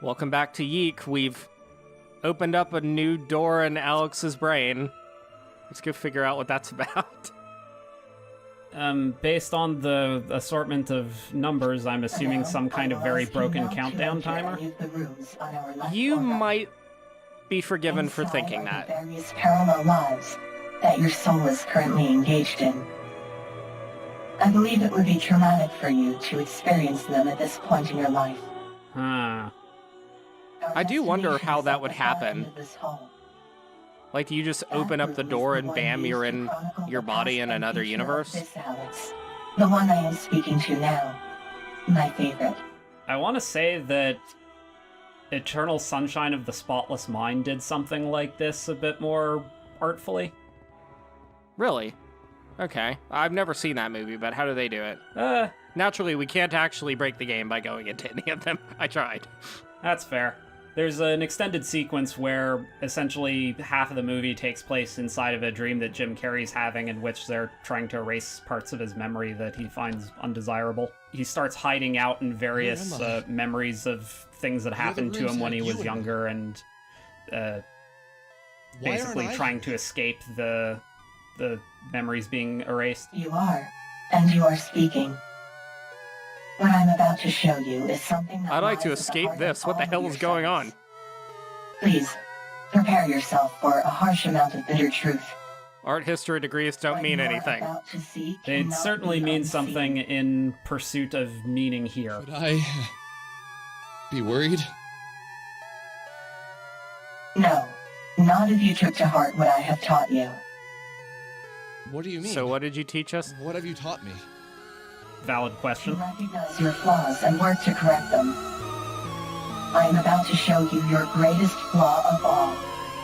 Welcome back to YIIK. We've opened up a new door in Alex's brain. Let's go figure out what that's about. Based on the assortment of numbers, I'm assuming some kind of very broken countdown timer. You might be forgiven for thinking that. Various parallel lives that your soul is currently engaged in. I believe it would be traumatic for you to experience them at this point in your life. Huh. I do wonder how that would happen. Like, you just open up the door and bam, you're in your body in another universe? The one I am speaking to now. My favorite. I want to say that Eternal Sunshine of the Spotless Mind did something like this a bit more artfully. Really? Okay. I've never seen that movie, but how do they do it? Naturally, we can't actually break the game by going into any of them. I tried. That's fair. There's an extended sequence where essentially half of the movie takes place inside of a dream that Jim Carrey's having, in which they're trying to erase parts of his memory that he finds undesirable. He starts hiding out in various memories of things that happened to him when he was younger, and basically trying to escape the memories being erased. You are, and you are speaking. What I'm about to show you is something that I'd like to escape this. What the hell is going on? Please, prepare yourself for a harsh amount of bitter truth. Art history degrees don't mean anything. They certainly mean something in pursuit of meaning here. Should I be worried? No, not if you took to heart what I have taught you. What do you mean? So what did you teach us? What have you taught me? Valid question. To recognize your flaws and work to correct them. I am about to show you your greatest flaw of all.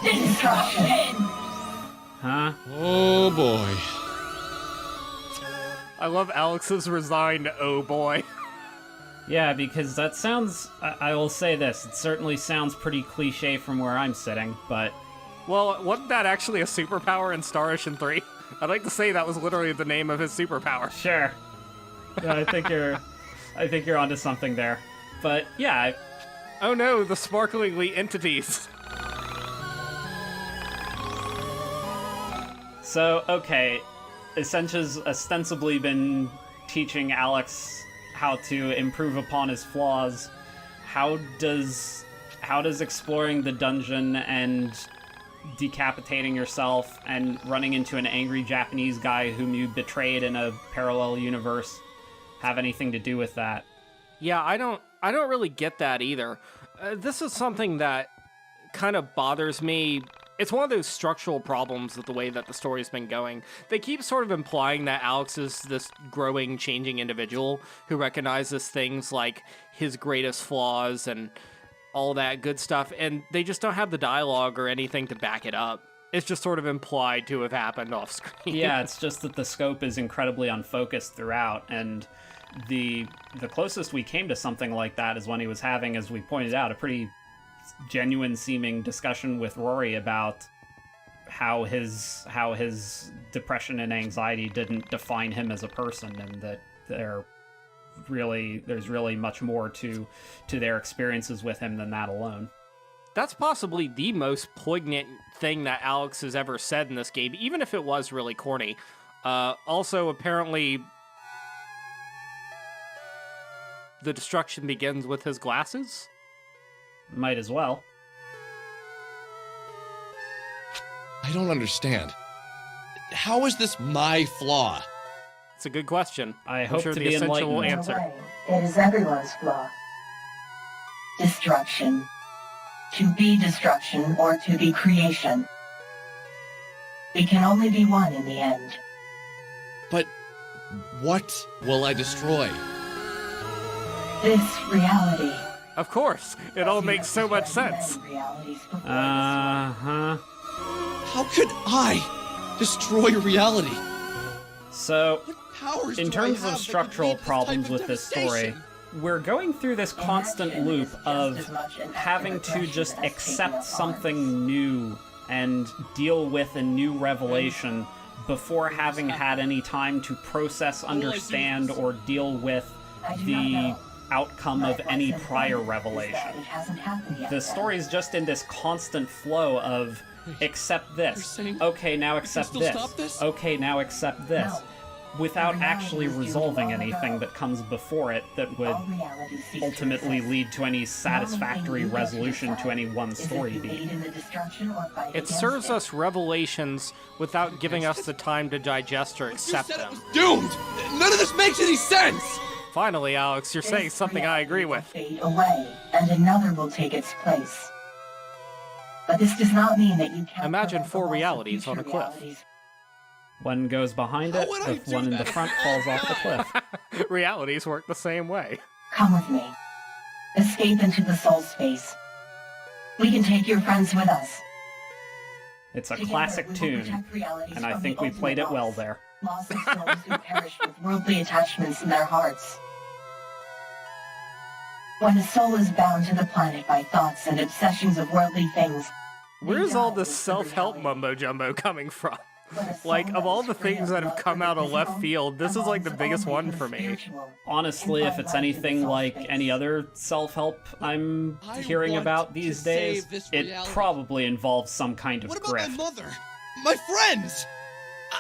Destruction! Huh? Oh boy. I love Alex's resigned, oh boy. Yeah, because that sounds... I will say this, it certainly sounds pretty cliche from where I'm sitting, but... Well, wasn't that actually a superpower in Star Ocean 3? I'd like to say that was literally the name of his superpower. Sure. I think you're onto something there. But yeah. Oh no, the sparklingly entities. So, okay, Essentia's ostensibly been teaching Alex how to improve upon his flaws. How does exploring the dungeon and decapitating yourself and running into an angry Japanese guy whom you betrayed in a parallel universe have anything to do with that? Yeah, I don't really get that either. This is something that kind of bothers me. It's one of those structural problems with the way that the story's been going. They keep sort of implying that Alex is this growing, changing individual who recognizes things like his greatest flaws and all that good stuff, and they just don't have the dialogue or anything to back it up. It's just sort of implied to have happened off screen. Yeah, it's just that the scope is incredibly unfocused throughout, and the closest we came to something like that is when he was having, as we pointed out, a pretty genuine-seeming discussion with Rory about how his depression and anxiety didn't define him as a person, and that there's really much more to their experiences with him than that alone. That's possibly the most poignant thing that Alex has ever said in this game, even if it was really corny. Also, apparently, the destruction begins with his glasses? Might as well. I don't understand. How is this my flaw? It's a good question. I I'm hope sure to the be Essential will enlightened. answer. It is everyone's flaw. Destruction. To be destruction or to be creation. It can only be one in the end. But what will I destroy? This reality. Of course, it all makes so much sense. Uh-huh. How could I destroy reality? So, What powers in do I terms have of that could structural lead to this problems type of with this story, devastation? we're going through this constant loop of having to just accept something new and deal with a new revelation before having had any time to process, understand, or deal with the outcome of any What's prior important is that revelation. It hasn't happened yet. The story's just in this constant flow of accept You're this. saying Okay, now we can accept still this. stop this? Okay, now accept this. No. Without Reality actually was due resolving long anything ago. that comes before it that would All reality ceased to ultimately exist. lead to any satisfactory The only thing you have to resolution to decide any one is if story you beat. aid in the destruction or fight It against serves it. us revelations without giving us the time to digest or You accept said it them. was doomed! None of this makes any sense! Finally, Alex, you're saying This something I agree reality with. will fade away, and another will take its place. But this does not mean that you can't Imagine prevent the 4 loss of realities future on a cliff. realities. One goes behind How it, would I if do one in the that? front falls off the cliff. Realities work the same way. Come with me. Escape into the soul space. We can take your friends with us. It's a Together, classic we will tune, protect realities and I from think the we played it ultimate well loss. there. Loss of souls who perish with worldly attachments in their hearts. When a soul is bound to the planet by thoughts and obsessions of worldly things, they Where's all die this with the self-help reality. mumbo-jumbo coming from? But a soul Like, that of all is the free things of that have love come for the out of left physical field, this is like the and biggest longs one only for the me. spiritual, Honestly, can if find it's life in anything soul like space. any other self-help I'm I hearing want about to these save days, this it reality. probably involves some kind of What about my grift. mother? My friends?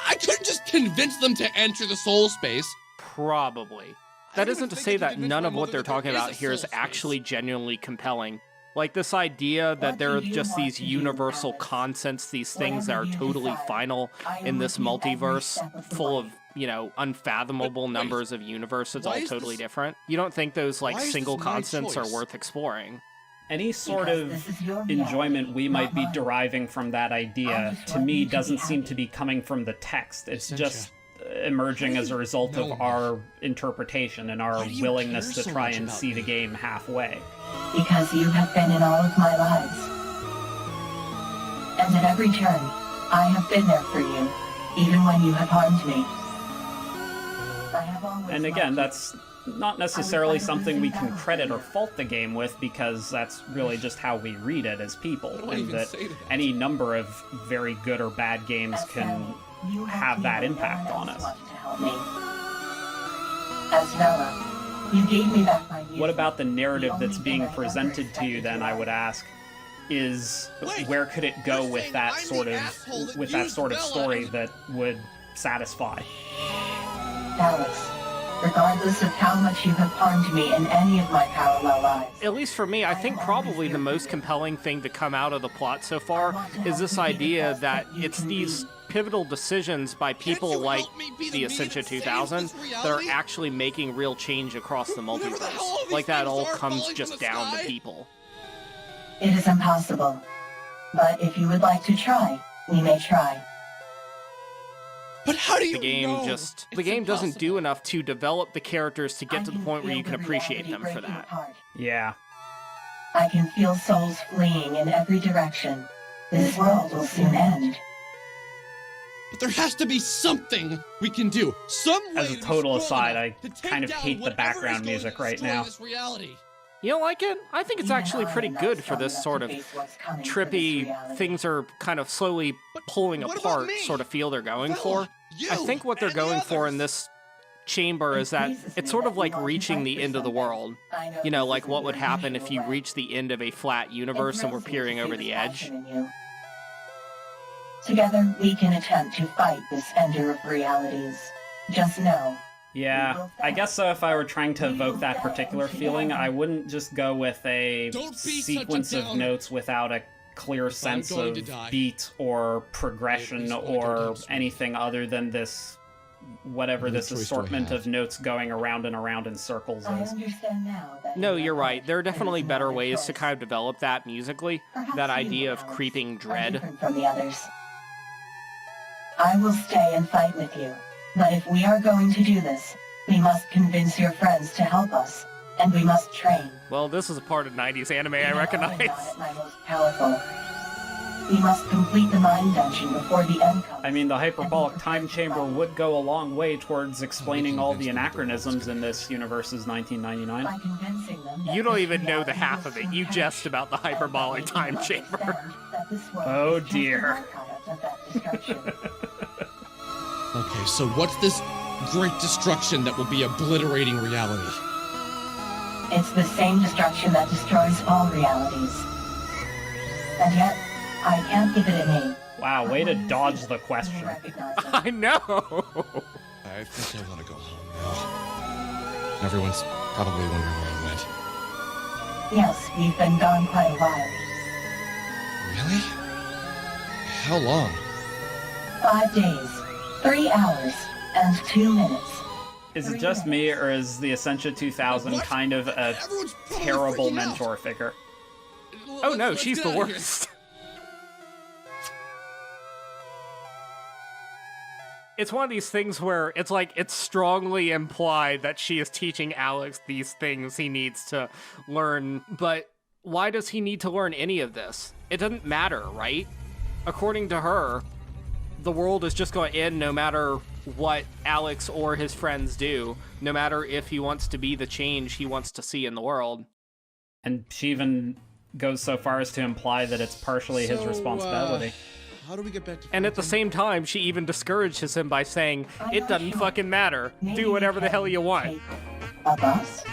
I couldn't just convince them to enter the soul space. Probably. I That don't isn't even to think say I can that convince none my of what mother they're that there talking is about a here is soul space. actually genuinely compelling. Like this idea that What there are do you just want these to do, universal Alex? constants, these things that are Whatever you totally decide, final I in am this with you every multiverse step of the full way. of, you know, unfathomable But wait, numbers of universes why all is totally this- different. You don't think those like why is single this my constants are choice? worth exploring? Any sort Because of this is your reality, enjoyment we might not be mine. deriving from that I idea, just to want me, you to be doesn't seem happy. to be coming from the text. It's Essentia, just emerging how do as a you result know of me? our interpretation and our Why do you willingness care to so try much and about see the me? game halfway. Because you have been in all of my lives. And at every turn, I have been there for you, even when you have harmed me. I have always And again, loved you. that's not necessarily something we can credit or fault the game with, because that's really just how we read it as people, What do I and even that say to that? any number of very good or bad games As can Sally, you have helped that me when impact no one on else us. wanted to help me. As Vela, you gave me back my youth. What about the narrative The that's only being thing I ever presented to you expected then, to I love. would ask, is Wait, where could it go you're with saying that I'm sort the of asshole that with that used sort of Bella story as- that would satisfy? Alex, regardless of how much you have harmed me in any of my parallel lives. At least for me, I think probably the most compelling thing to come out of the plot so far is this idea that it's these pivotal decisions by people you like help me be the the me Essentia that saves 2000 this that are reality? actually making real change across the Whatever the hell all multiverse. these Like that things all are comes falling just from the down to sky? people. It is impossible. But if you would like to try, we may try. But how do you The game know just the it's game doesn't do impossible? enough to develop the characters to I get to the can point where feel you can the appreciate reality them for breaking that. apart. Yeah. I can feel souls fleeing in every direction. This world will soon end. But there has to be something we can do. Some way As a to be total strong aside, enough I to take kind of down hate the whatever background is going music to right destroy now. This reality. You don't like it? I think it's Even actually I pretty am not good for strong this enough sort to of face what's coming for this trippy reality. things are kind of slowly But pulling what about apart me? sort of feel they're going Bella, for. you, I think what they're and the going for in others. this chamber It is that pleases it's me sort that of you like want to reaching fight the for end of the something. world. I know You know, this like isn't what would your happen if usual you way. reached the end of a flat universe and were It thrills me peering to over see the this edge. passion in you. Together, we can attempt to fight this ender of realities. Just know, Yeah, I guess so. If I were trying to evoke that particular feeling, I wouldn't just go with a Don't be such a sequence of downer. notes without a clear If I'm sense going of to die, beat or I progression at least wanna go or down swinging. anything other than this, whatever What this choice do I assortment have? of notes going around and around in circles I is. understand now that No, in you're your right. heart, There are there definitely is no better other ways to choice. kind of develop that musically. Perhaps That you, idea of Alex, creeping are dread. different from the others. I will stay and fight with you, but if we are going to do this, we must convince your friends to help us, and we must train. Well, this is a part of 90s anime I Even recognize. I'm not at my most powerful. We must complete the mind dungeon before the end comes. I mean, the hyperbolic time chamber would go a long way towards explaining all the anachronisms in this universe's 1999. By convincing them that You don't this even know the reality half will of it. soon You perish, jest about the and that hyperbolic we time must chamber. understand that this world Oh, is just a dear. byproduct of that destruction. Okay, so what's this great destruction that will be obliterating reality? It's the same destruction that destroys all realities. And yet, I can't give it a name. Wow, way to dodge the You question. recognize it. I know. I think I want to go home now. Everyone's probably wondering where I went. Yes, we've been gone quite a while. Really? How long? 5 days, 3 hours, and 2 minutes. Is it just me, or is the Essentia 2000 What? kind of a Everyone's probably terrible freaking out. mentor figure? Oh no, Let's she's get the out of here. worst. It's one of these things where it's like it's strongly implied that she is teaching Alex these things he needs to learn, but why does he need to learn any of this? It doesn't matter, right? According to her, the world is just going to end no matter what Alex or his friends do, no matter if he wants to be the change he wants to see in the world. And she even goes so far as to imply that it's partially his So, responsibility. How do we get back to And at the Fulton? same time, she even discourages him by saying, I'm it not doesn't sure. fucking matter. Maybe Do whatever we the hell can you want. take a bus?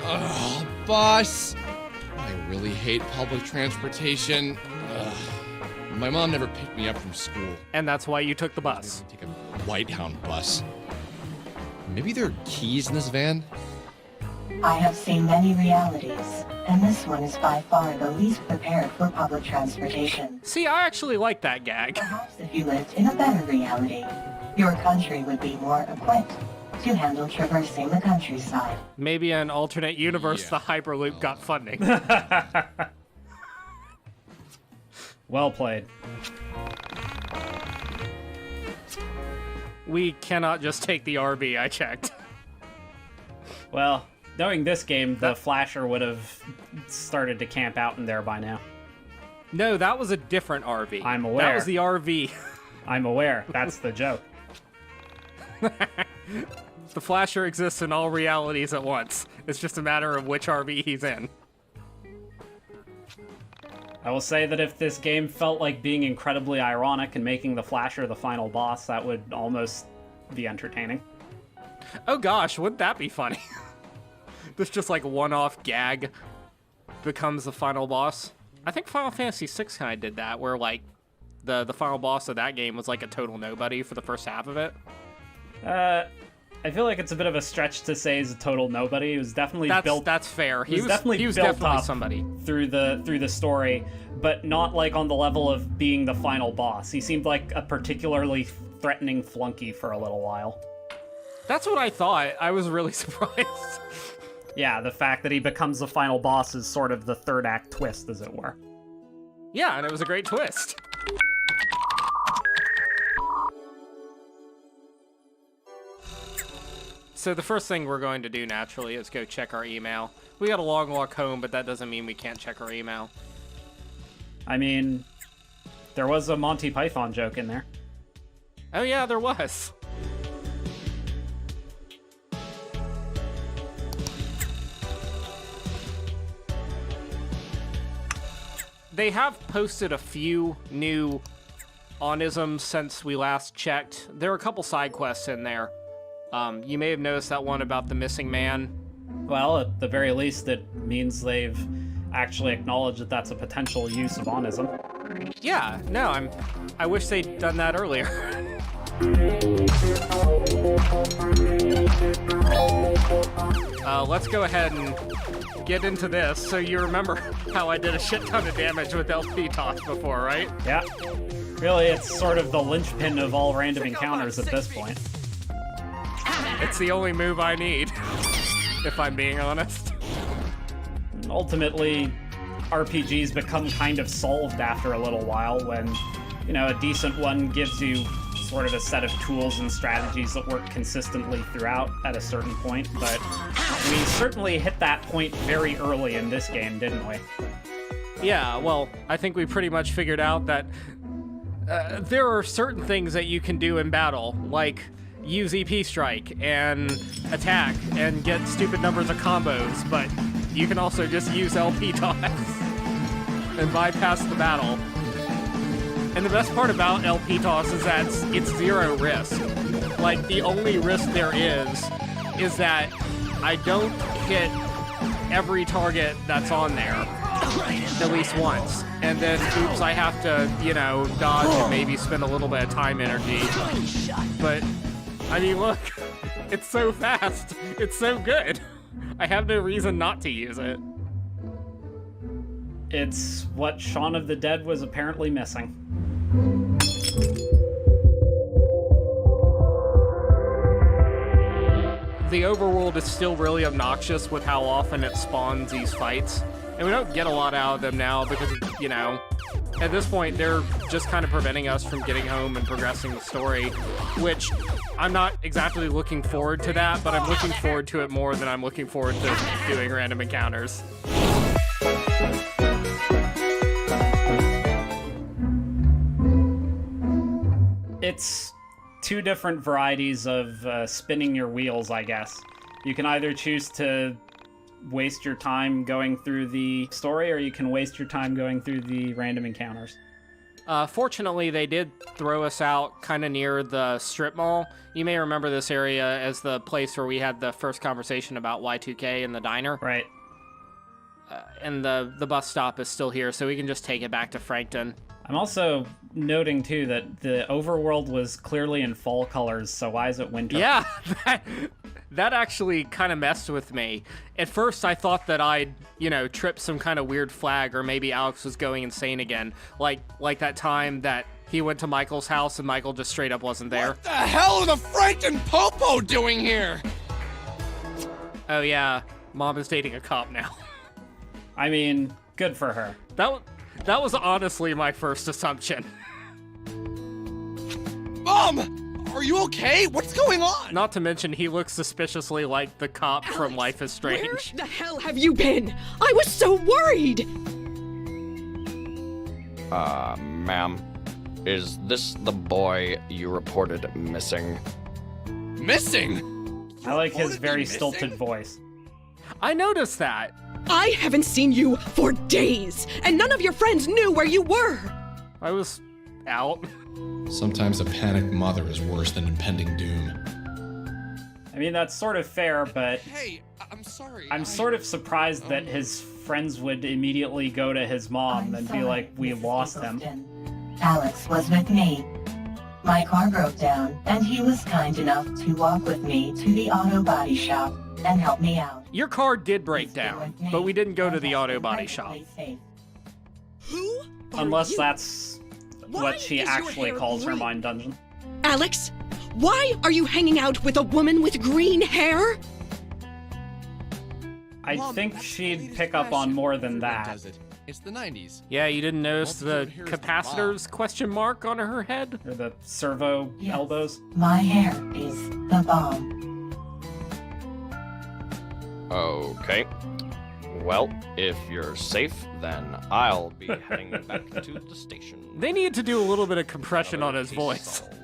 Ugh, bus. I really hate public transportation. Ugh. My mom never picked me up from school. And that's why you took the bus. Take a Whitehound bus. Maybe there are keys in this van? I have seen many realities, and this one is by far the least prepared for public transportation. See, I actually like that gag. Perhaps if you lived in a better reality, your country would be more equipped to handle traversing the countryside. Maybe in an alternate universe, Yeah. the Hyperloop got funding. Well played. We cannot just take the RV, I checked. Well, knowing this game, the Flasher would have started to camp out in there by now. No, that was a different RV. I'm That aware. was the RV. I'm aware. That's the joke. The Flasher exists in all realities at once. It's just a matter of which RV he's in. I will say that if this game felt like being incredibly ironic and making the Flasher the final boss, that would almost be entertaining. Oh gosh, wouldn't that be funny? This just like one-off gag becomes the final boss. I think Final Fantasy VI kind of did that, where like the final boss of that game was like a total nobody for the first half of it. I feel like it's a bit of a stretch to say he's a total nobody. He was definitely built. That's fair. He was definitely built definitely up somebody. through the story, but not like on the level of being the final boss. He seemed like a particularly threatening flunky for a little while. That's what I thought. I was really surprised. Yeah, the fact that he becomes the final boss is sort of the third act twist, as it were. Yeah, and it was a great twist. So the first thing we're going to do naturally is go check our email. We got a long walk home, but that doesn't mean we can't check our email. I mean, there was a Monty Python joke in there. Oh yeah, there was. They have posted a few new onisms since we last checked. There are a couple side quests in there. You may have noticed that one about the missing man. Well, at the very least, it means they've actually acknowledged that that's a potential use of onism. Yeah, no, I wish they'd done that earlier. Let's go ahead and get into this. So you remember how I did a shit ton of damage with LP toss before, right? Yeah. Really, it's sort of the linchpin of all random encounters at this point. It's the only move I need, if I'm being honest. Ultimately, RPGs become kind of solved after a little while when, you know, a decent one gives you sort of a set of tools and strategies that work consistently throughout at a certain point, but we certainly hit that point very early in this game, didn't we? Yeah, well, I think we pretty much figured out that there are certain things that you can do in battle, like use EP Strike and attack and get stupid numbers of combos, but you can also just use LP toss and bypass the battle. And the best part about LP toss is that it's zero risk. Like, the only risk there is that I don't hit every target that's on there at least once. And then, oops, I have to, dodge and maybe spend a little bit of time energy. But, I mean, look, it's so fast. It's so good. I have no reason not to use it. It's what Shaun of the Dead was apparently missing. The overworld is still really obnoxious with how often it spawns these fights. And we don't get a lot out of them now because, at this point, they're just kind of preventing us from getting home and progressing the story, which I'm not exactly looking forward to that, but I'm looking forward to it more than I'm looking forward to doing random encounters. It's two different varieties of spinning your wheels, I guess. You can either choose to waste your time going through the story, or you can waste your time going through the random encounters. Fortunately, they did throw us out kind of near the strip mall. You may remember this area as the place where we had the first conversation about Y2K in the diner. Right. And the bus stop is still here, so we can just take it back to Frankton. I'm also noting, too, that the overworld was clearly in fall colors, so why is it winter? Yeah, that actually kind of messed with me. At first, I thought that I'd, tripped some kind of weird flag, or maybe Alex was going insane again. Like that time that he went to Michael's house and Michael just straight up wasn't there. What the hell are the Frank and Popo doing here? Oh yeah, Mom is dating a cop now. I mean, good for her. That was honestly my first assumption. Mom! Are you okay? What's going on? Not to mention, he looks suspiciously like the cop from Life is Strange. Where the hell have you been? I was so worried! Ma'am, is this the boy you reported missing? Missing? I like his very missing? stilted voice. I noticed that. I haven't seen you for days, and none of your friends knew where you were! I was out. Sometimes a panicked mother is worse than impending doom. I mean, that's sort of fair, but Hey, I'm sorry. I'm sort of surprised that his friends would immediately go to his mom I'm and be sorry, like, we Mrs. lost him. Nicholson. Alex was with me. My car broke down, and he was kind enough to walk with me to the auto body shop and help me out. Your car did break down, but we didn't go to the auto body shop. Who are Unless you? that's Why what she is your actually hair calls her green? mind dungeon. Alex, why are you hanging out with a woman with green hair? I Mom, think that's the she'd latest pick up on fashion. more than Everyone that. does it. It's the 90s. Yeah, you didn't notice the Multitude of heroes capacitors question mark on her head? Or the servo Yes. elbows. My hair is the bomb. Okay. Well, if you're safe, then I'll be heading back to the station. They need to do a little bit of compression on his Case voice. solved.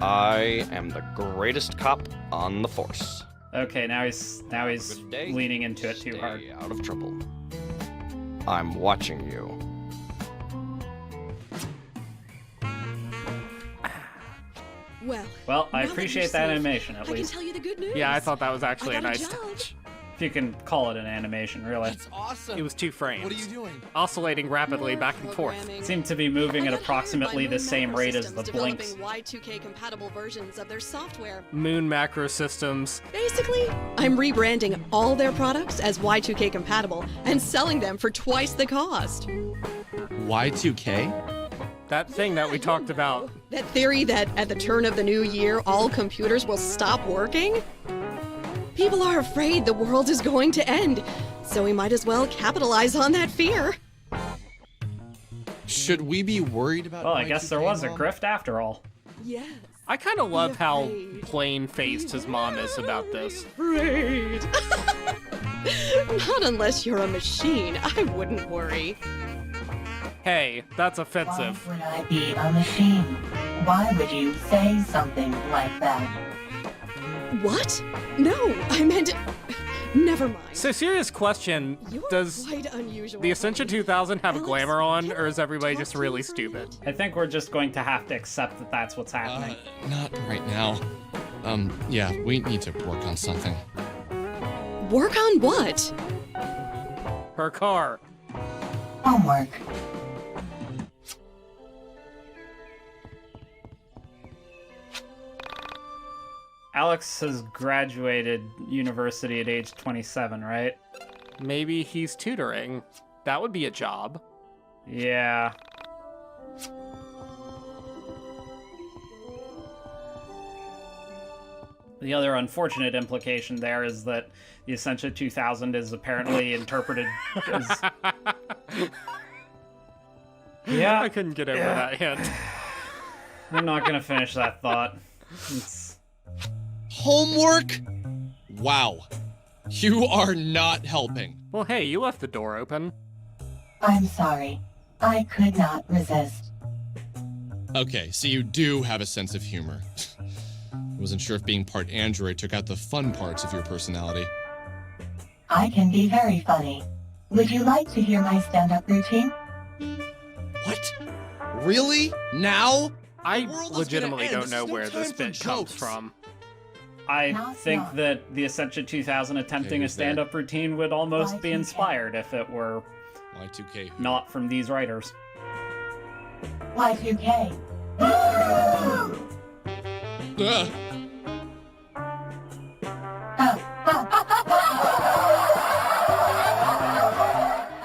I am the greatest cop on the force. Okay, now he's Good day. leaning into it too Stay hard. out of trouble. I'm watching you. Well, I now that appreciate you're that safe, animation, at I can least. tell you the good news. Yeah, I thought that was actually I a got nice job. touch. If you can call it an animation, really. That's awesome. It was 2 frames. What are you doing? Oscillating rapidly More back and forth. programming. Seemed to be moving at I got approximately hired the by same Moon rate as Macro the Systems blinks. developing Y2K compatible versions of their software. Moon macro systems. Basically, I'm rebranding all their products as Y2K compatible and selling them for twice the cost. Y2K? That thing that we talked about. That theory that at the turn of the new year, all computers will stop working? People are afraid the world is going to end, so we might as well capitalize on that fear. Should we be worried about Well, I guess there was a Mom? grift after all. Yes. I kind of love how afraid. plain-faced his mom is about this. Afraid. Not unless you're a machine. I wouldn't worry. Hey, that's Why offensive. would I be a machine? Why would you say something like that? What? No, I meant. Never mind. So, serious question, You're does quite unusual. the Ascension 2000 have a Alex, glamour on, can or is I everybody talk just to you really for a stupid? minute? I think we're just going to have to accept that that's what's happening. Not right now. Yeah, we need to work on something. Work on what? Her car. Homework. Alex has graduated university at age 27, right? Maybe he's tutoring. That would be a job. Yeah. The other unfortunate implication there is that the Essentia 2000 is apparently interpreted as... Yeah. I couldn't get over that hint. I'm not gonna finish that thought. It's... Homework? Wow. You are not helping. Well, hey, you left the door open. I'm sorry. I could not resist. Okay, so you do have a sense of humor. Wasn't sure if being part android took out the fun parts of your personality. I can be very funny. Would you like to hear my stand-up routine? What? Really? Now? I The world is legitimately gonna end. don't know There's no where this time for bit comes jokes. from. I No, think no. that the Essentia 2000 attempting a who's there? stand-up routine would almost be Y2K. inspired if it were Y2K who? not from these writers. Y2K. Ugh.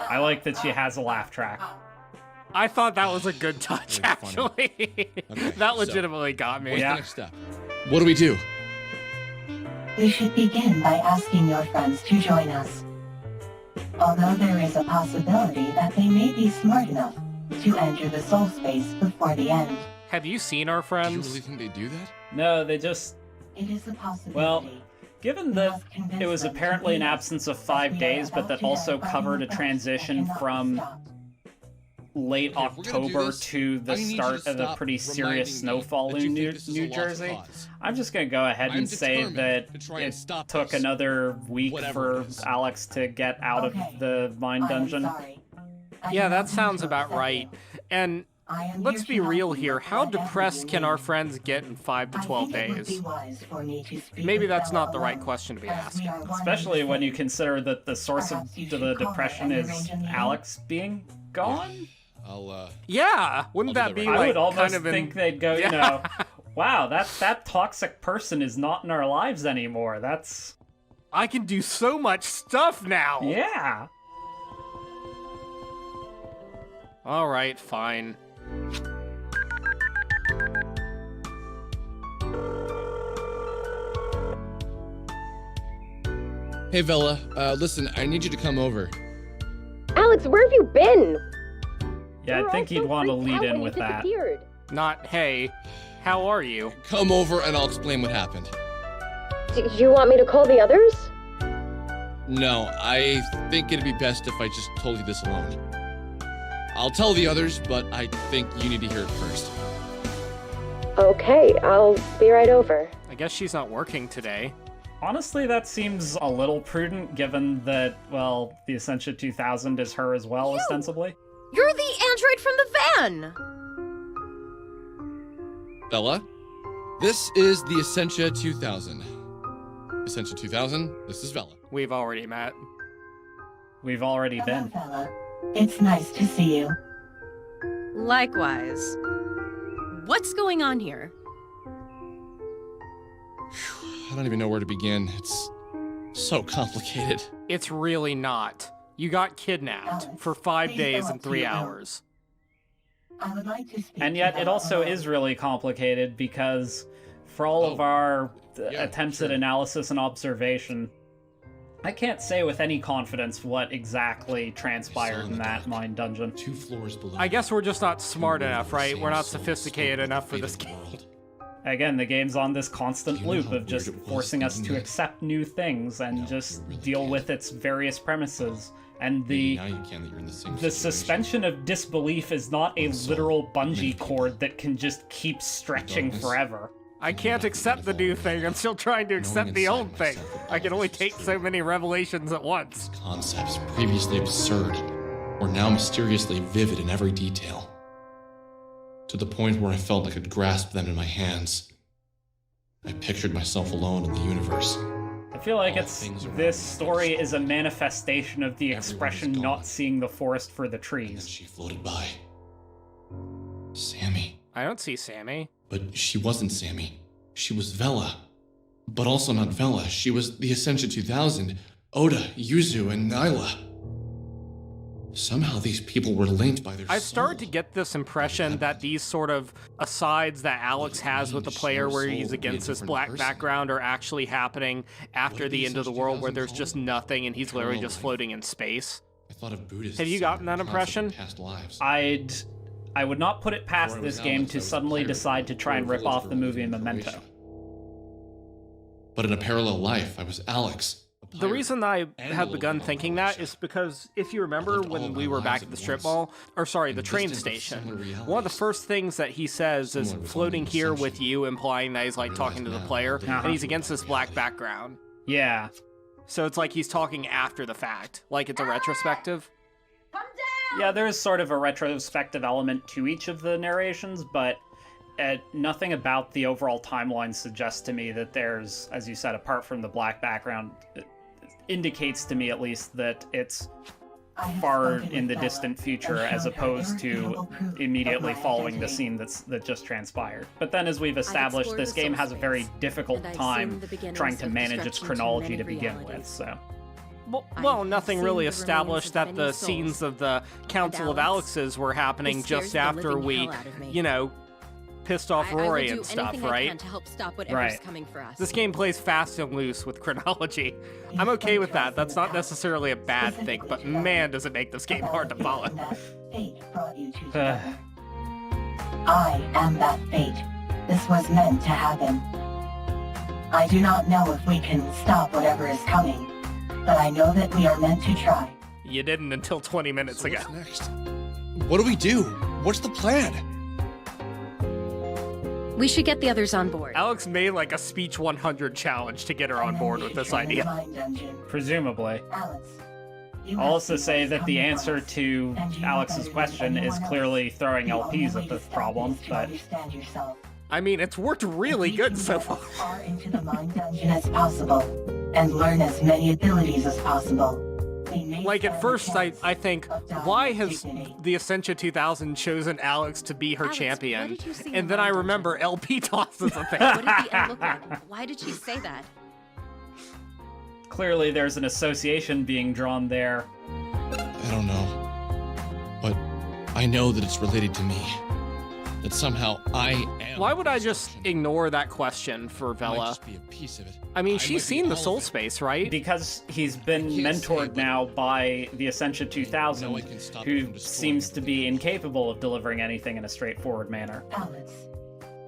I like that she has a laugh track. I thought that was a good touch, Really funny. actually. Okay, That so- legitimately got me. What's Yeah. the next step? What do we do? We should begin by asking your friends to join us. Although there is a possibility that they may be smart enough to enter the soul space before the end. Have you seen our Do you friends? really think they do that? No, they just... It is a possibility. Well, given We that must convince it was them to apparently an leave us, absence of as 5 we are days, but about that to also verify covered a the facts that transition cannot be from stopped. late Okay, if we're gonna do October this, to the I need you start to of a stop pretty serious reminding me snowfall that in you New, think this is a New lost Jersey. cause. I'm just gonna go ahead I'm and say determined that to try and it stop took this, another week whatever it for is. Alex to get out Okay. of the mine I am dungeon. sorry. I Yeah, do that not sounds need to about upset right. you. And I am let's here be to help real you here. with How whatever depressed you can our need. friends get in 5 to 12 I think it would days? be wise for me to speak Maybe with that's Bella not the right alone, question to be as asking. we are one and Especially the when you same. consider that the source of Perhaps you the should call her depression and is arrange a meeting? Alex being gone. I'll, Yeah, wouldn't I'll that do be that I like would almost kind of think they'd go, Yeah. you know, wow, that toxic person is not in our lives anymore. That's I can do so much stuff now. yeah. All right, fine. Hey, Vela, listen, I need you to come over. Alex, where have you been? Yeah, We were I think all he'd so want to freaked lead out in when you with that. disappeared. Not hey. How are you? Come over and I'll explain what happened. Do you want me to call the others? No, I think it'd be best if I just told you this alone. I'll tell the others, but I think you need to hear it first. Okay, I'll be right over. I guess she's not working today. Honestly, that seems a little prudent given that, well, the Essentia 2000 is her as well, ostensibly. You're the android from the van! Bella, this is the Essentia 2000. Essentia 2000, this is Vela. We've already met. We've already Hello, been. Bella. It's nice to see you. Likewise. What's going on here? I don't even know where to begin. It's so complicated. It's really not. You got kidnapped Alex, for 5 please days go and up to 3 your room. hours. I would like to speak And to yet, it Bella also alone. is really complicated because for all of our yeah, attempts sure. at analysis and observation, I can't say with any confidence what exactly transpired in in the that dark. mine dungeon. 2 floors below. I guess we're just not smart Two enough, of the right? same We're not soul sophisticated spoke enough for the this fate game. of the world. Again, the game's on this constant Do you know loop how of just weird it was forcing us thinking to that? accept new things and No, just you really deal can't. with its various premises. And Maybe the now you can that you're in the same the situation. suspension of disbelief is not a Also, literal many bungee people cord that can just keep stretching darkness. forever. I can't accept the new thing. I'm still trying to accept the inside old thing. myself that I can all only this is take true. so many revelations at once. Concepts previously absurd were now mysteriously vivid in every detail. To the point where I felt I could grasp them in my hands. I pictured myself alone in the universe, I feel like All things around this me story felt is a manifestation of the Everyone was expression gone. not seeing the forest for the And then trees. she floated by. Sammy. I don't see Sammy. But she wasn't Sammy. She was Vela. But also not Vela. She was the Essentia 2000, Oda, Yuzu, and Nyla. Somehow these people were linked by their I've started to soul. get this impression that these sort of asides that Alex has with the player where he's against this black background are actually happening after the end of the world where there's just nothing and he's literally just floating in space. I thought of Buddhists. Have you gotten that and the concept of impression? Past lives. I would not put it past Before I this was game Alex, to I was a suddenly pirate decide to try and or a rip off villager the movie living in Memento. Croatia. But in a parallel life, I was Alex. a The pirate, reason I and a have little begun girl in thinking that Croatia. is because if you remember lived all when of we our were lives back at at the strip once, mall, or sorry, the in train distant but station, similar one of the realities. first things that he says is Similar with floating only here assumption. with you, implying that he's like I talking to the realize now player, that and he's it against was this black reality. background. Yeah. So it's like he's talking after the fact, like it's a retrospective. Yeah, there's sort of a retrospective element to each of the narrations, but nothing about the overall timeline suggests to me that there's, as you said, apart from the black background, it indicates to me at least that it's I have far spoken in with the Bella distant future and as showed her opposed to irrefutable proof of immediately my following the identity. scene that just transpired. But then, as we've established, explored this the game soul has a very space, difficult and I time assumed the beginnings trying to of manage its destruction to chronology many to begin with, realities. so... I Well, have nothing seen really the remains established of that many the souls. scenes of the Council of Alex, Alexes were happening this scares just the after living we, hell out of me. you know, pissed off I will Rory do and stuff, anything I right? can to help stop whatever's Right. coming for us. This game plays fast and loose with chronology. I'm okay with that. That's not necessarily a bad thing, but man, does it make this game hard to follow. That fate brought you two together. I am that fate. This was meant to happen. I do not know if we can stop whatever is coming, but I know that we are meant to try. You didn't until 20 minutes So ago. what's next? What do we do? What's the plan? We should get the others on board. Alex made like a speech 100 challenge to get her on And then board we with should this train in the idea. mind dungeon. Presumably. Alex, you I'll have also seen say what's that the coming answer for us, to and you know Alex's better than question is anyone else. clearly throwing The only LPs way at to the stop problem, is to but understand yourself. I mean, it's worked really We good can so get far. as far into the mind dungeon as possible and learn as many abilities as possible. We may Like, at stand a first, I chance think, of dying why with has dignity. the Essentia 2000 chosen Alex to be her Alex, what champion? did you see in And the then I mind remember LP tosses a thing. What did the end look like? Why did she say that? clearly there's an association being drawn there. I don't know. But I know that it's related to me. That somehow I am. Why would I just destruction. ignore that question for It might Vela? just be a piece of it. I mean, might she's be seen the all soul of it. space, right? Because he's been can't say, mentored but- now by the Essentia 2000, No one can stop it who from destroying seems to be everything. incapable of delivering anything in a straightforward manner. Alex,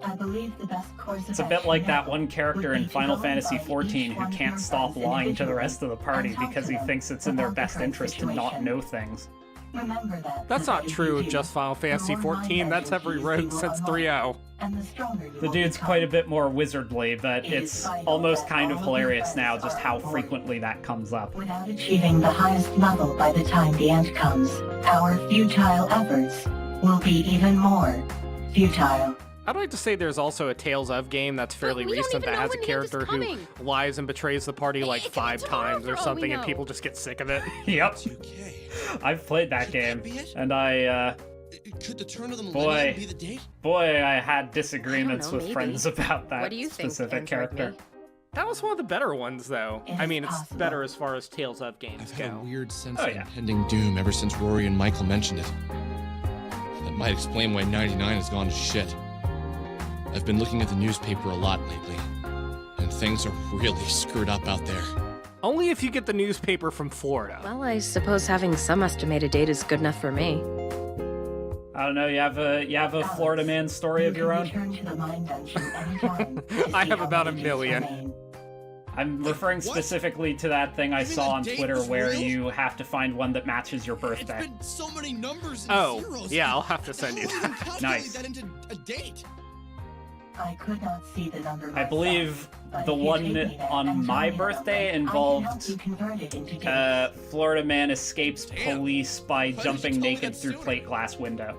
I believe the best course of It's a bit action like that now one character would in be to Final go Fantasy invite XIV each who one of can't your stop friends lying to the individually rest of the party and talk because to he them thinks it's in their about the best current interest to not situation. know things. Remember that. That's the not better true you of do, just Final the Fantasy more mind XIV. That's dungeon every keys rogue you will since unlock, 3.0. and the stronger you The will dude's become. quite a bit more wizardly, but It is it's vital almost that kind of all of your hilarious friends now just are how on board. frequently that comes up. Without achieving the highest level by the time the end comes, our futile efforts will be even more futile. I'd like to say there's also a Tales of game that's fairly we don't recent even that know has a when the end is character who coming. lies and betrays the party like It could be 5 tomorrow times or for all we something, and know. people just get sick of it. Yep, Okay. I've played that game, be it? and Could the turn of the Boy. millennium be the date? I had disagreements know, with maybe. friends about that What do you think, specific Android character. Me? That was one of the better ones, though. It I is mean, it's possible. better as far as Tales of games I've had a go. weird sense Oh, of yeah. impending doom ever since Rory and Michael mentioned it. That might explain why 99 has gone to shit. I've been looking at the newspaper a lot lately, and things are really screwed up out there. Only if you get the newspaper from Florida. Well, I suppose having some estimated date is good enough for me. I don't know. You have a Florida man story of your own. Return to the mind dungeon anytime to I see have how about a many million. remain. I'm referring What? specifically to that thing I You mean saw the on date Twitter was where real? you have to find one that matches your It's birthday. been so many numbers and Oh, zeros. yeah, I'll have to send you How that. do calculate Nice. that into a date? I could not see the number I myself, believe but the if you one take me there on and show my me the birthday number, I can help involved you convert it into dates. Florida man escapes Damn. police by did you jumping tell me naked that through sooner? plate glass window.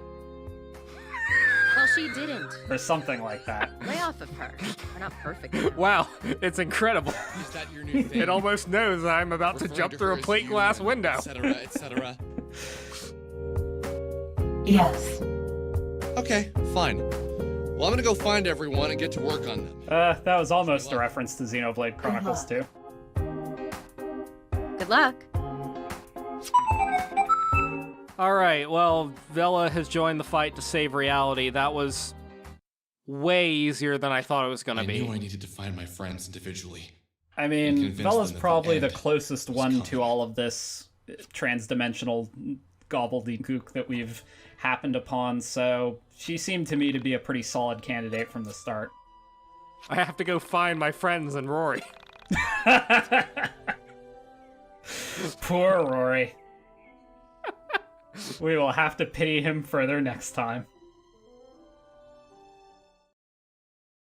Well, Well, she didn't. or something like that. Lay off of her. We're not perfect. Wow, it's incredible. Is that your new thing? It almost knows I'm about to Referring jump to through her a as plate you glass and window. Et cetera, et cetera. Yes. Okay, fine. Well, I'm gonna go find everyone and get to work on them. That was almost a reference to Xenoblade Chronicles 2. Good luck. All right, well, Vela has joined the fight to save reality. That was way easier than I thought it was going to I be. knew I needed to find my friends individually. I And mean, convince Vela's them that the probably the end closest was one coming. to all of this trans-dimensional gobbledygook that we've happened upon, so she seemed to me to be a pretty solid candidate from the start. I have to go find my friends and Rory. Poor Rory. We will have to pity him further next time.